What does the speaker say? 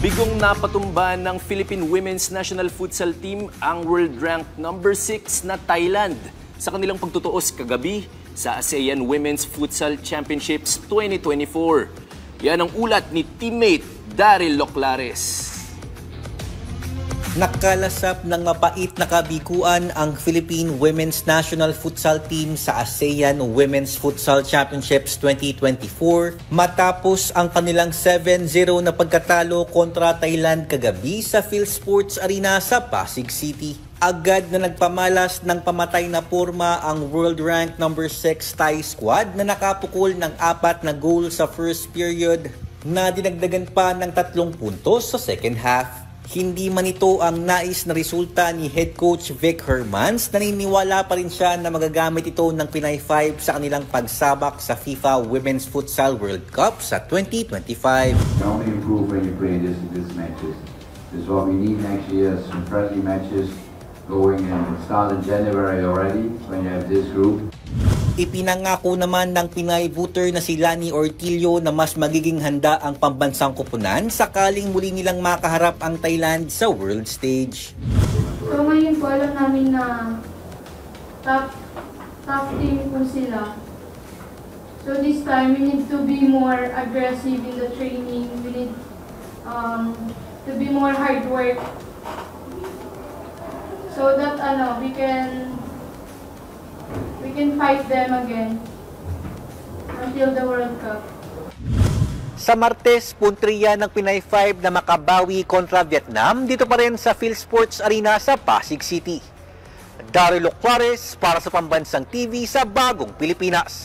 Bigong napatumba ng Philippine Women's National Futsal Team ang world-ranked number 6 na Thailand sa kanilang pagtutuos kagabi sa ASEAN Women's Futsal Championships 2024. Yan ang ulat ni teammate Daryl Loclares. Nakalasap ng mapait na kabiguan ang Philippine Women's National Futsal Team sa ASEAN Women's Futsal Championships 2024 matapos ang kanilang 7-0 na pagkatalo kontra Thailand kagabi sa PhilSports Arena sa Pasig City. Agad na nagpamalas ng pamatay na porma ang world-ranked number 6 Thai squad na nakapukol ng 4 na goal sa first period na dinagdagan pa ng 3 puntos sa second half. Hindi man ito ang nais na resulta ni head coach Vic Hermans, naniniwala pa rin siya na magagamit ito ng Pinay 5 sa kanilang pagsabak sa FIFA Women's Futsal World Cup sa 2025. You can only improve when you play these matches. This is what we need next year, some friendly matches going and start in January already when you have this group. Ipinangako naman ng Pinay booter na si Lani Ortillo na mas magiging handa ang pambansang koponan sakaling muli nilang makaharap ang Thailand sa world stage. So ngayon po alam namin na top team po sila. So this time we need to be more aggressive in the training. We need to be more hard work. So that we can fight them again until the World Cup. Sa Martes, puntriya ng Pinay 5 na makabawi kontra Vietnam dito pa rin sa PhilSports Arena sa Pasig City. Daryl Loclares para sa Pambansang TV sa Bagong Pilipinas.